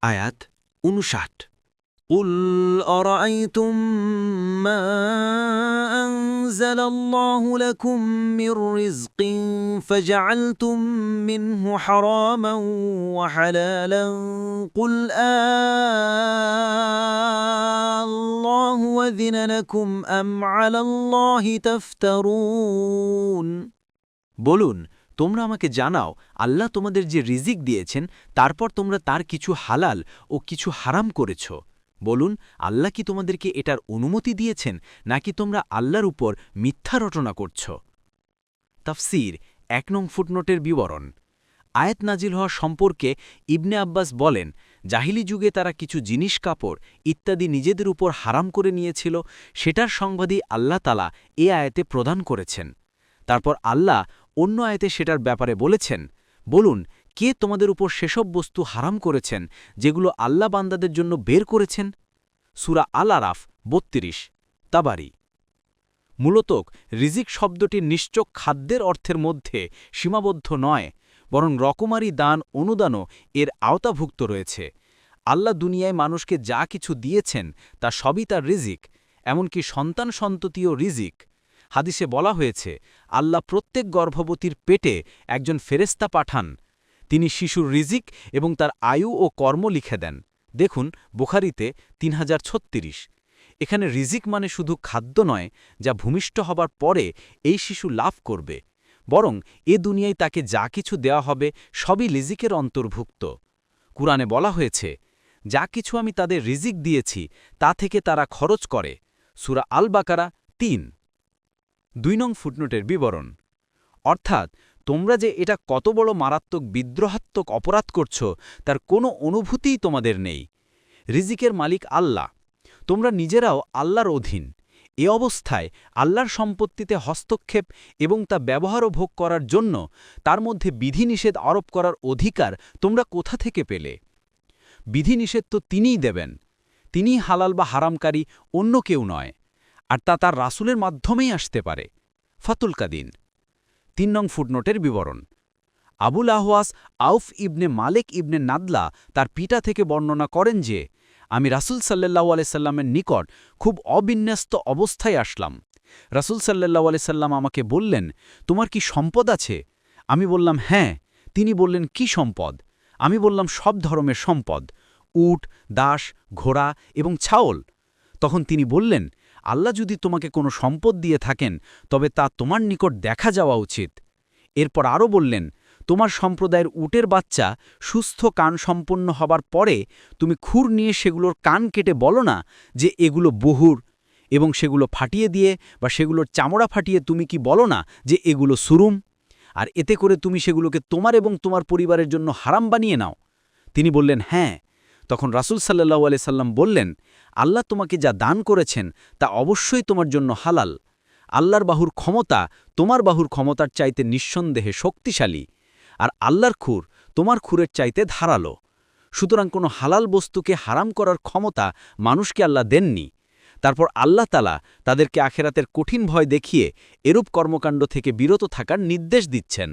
আয়াত ৫৯। قل أرأيتم ما أنزل الله لكم من رزق فجعلتم منه حراما وحلالا قل الله أذن لكم أم على الله تفترون বলুন, তোমরা আমাকে জানাও, আল্লাহ তোমাদের যে রিজিক দিয়েছেন তারপর তোমরা তার কিছু হালাল ও কিছু হারাম করেছ। বলুন, আল্লাহ কি তোমাদেরকে এটার অনুমতি দিয়েছেন, নাকি তোমরা আল্লাহর উপর মিথ্যা রটনা করছ? তাফসীর ১ নং ফুটনোটের বিবরণ। আয়াত নাজিল হওয়া সম্পর্কে ইবনে আব্বাস বলেন, জাহিলি যুগে তারা কিছু জিনিস কাপড় ইত্যাদি নিজেদের উপর হারাম করে নিয়েছিল, সেটার সংবাদই আল্লাহ তাআলা এ আয়াতে প্রদান করেছেন। তারপর আল্লাহ অন্য আয়াতে সেটার ব্যাপারে বলেছেন, বলুন, কে তোমাদের উপর সেসব বস্তু হারাম করেছেন যেগুলো আল্লাহ বান্দাদের জন্য বের করেছেন? সূরা আল আরাফ ৩২। তাবারি। মূলত রিজিক শব্দটি নিশ্চক খাদ্যের অর্থের মধ্যে সীমাবদ্ধ নয়, বরং রকমারি দান অনুদানও এর আওতাভুক্ত রয়েছে। আল্লাহ দুনিয়ায় মানুষকে যা কিছু দিয়েছেন তা সবই তার রিজিক, এমনকি সন্তান সন্ততিও রিজিক। হাদিসে বলা হয়েছে, আল্লাহ প্রত্যেক গর্ভবতীর পেটে একজন ফেরেশতা পাঠান, তিনি শিশুর রিজিক এবং তার আয়ু ও কর্ম লিখে দেন। দেখুন বুখারীতে ৩০৩৬। এখানে রিজিক মানে শুধু খাদ্য নয় যা ভূমিষ্ঠ হবার পরে এই শিশু লাভ করবে, বরং এ দুনিয়ায় তাকে যা কিছু দেওয়া হবে সবই রিজিকের অন্তর্ভুক্ত। কুরআনে বলা হয়েছে, যা কিছু আমি তাদের রিজিক দিয়েছি তা থেকে তারা খরচ করে। সূরা আল বাকারা ৩। ২ নং ফুটনোটের বিবরণ। অর্থাৎ তোমরা যে এটা কত বড় মারাত্মক বিদ্রোহাত্মক অপরাধ করছ তার কোনো অনুভূতিই তোমাদের নেই। রিজিকের মালিক আল্লাহ, তোমরা নিজেরাও আল্লাহর অধীন। এ অবস্থায় আল্লাহর সম্পত্তিতে হস্তক্ষেপ এবং তা ব্যবহার ও ভোগ করার জন্য তার মধ্যে বিধিনিষেধ আরোপ করার অধিকার তোমরা কোথা থেকে পেলে? বিধিনিষেধ তো তিনিই দেবেন, তিনিই হালাল বা হারামকারী, অন্য কেউ নয়, আর তা তার রাসূলের মাধ্যমেই আসতে পারে। ফাতুল কাদিন। ৩ নং ফুটনোটের বিবরণ। আবুল আহওয়াস আউফ ইবনে মালেক ইবনে নাদলা তার পিতা থেকে বর্ণনা করেন যে, আমি রাসূল সাল্লাল্লাহু আলাইহি সাল্লামের নিকট খুব অবিন্যস্ত অবস্থায় আসলাম। রাসূল সাল্লাল্লাহু আলাইহি সাল্লাম আমাকে বললেন, তোমার কি সম্পদ আছে? আমি বললাম, হ্যাঁ। তিনি বললেন, কি সম্পদ? আমি বললাম, সব ধরনের সম্পদ, উট, দাস, ঘোড়া এবং ছাগল। তখন তিনি বললেন, আল্লাহ যদি তোমাকে কোনো সম্পদ দিয়ে থাকেন তবে তা তোমার নিকট দেখা যাওয়া উচিত। এরপর আরও বললেন, তোমার সম্প্রদায়ের উটের বাচ্চা সুস্থ কান সম্পন্ন হবার পরে তুমি খুর নিয়ে সেগুলোর কান কেটে বলো না যে এগুলো বহুর, এবং সেগুলো ফাটিয়ে দিয়ে বা সেগুলোর চামড়া ফাটিয়ে তুমি কি বলো না যে এগুলো সুরুম, আর এতে করে তুমি সেগুলোকে তোমার এবং তোমার পরিবারের জন্য হারাম বানিয়ে নাও? তিনি বললেন, হ্যাঁ। তখন রাসূল সাল্লাল্লাহু আলাইহি সাল্লাম বললেন, আল্লাহ তোমাকে যা দান করেছেন তা অবশ্যই তোমার জন্য হালাল। আল্লাহর বাহুর ক্ষমতা তোমার বাহুর ক্ষমতার চাইতে নিঃসন্দেহে শক্তিশালী, আর আল্লাহর খুর তোমার খুরের চাইতে ধারালো। সুতরাং কোনো হালাল বস্তুকে হারাম করার ক্ষমতা মানুষকে আল্লাহ দেননি। তারপর আল্লাহ তাআলা তাদেরকে আখেরাতের কঠিন ভয় দেখিয়ে এরূপ কর্মকাণ্ড থেকে বিরত থাকার নির্দেশ দিচ্ছেন।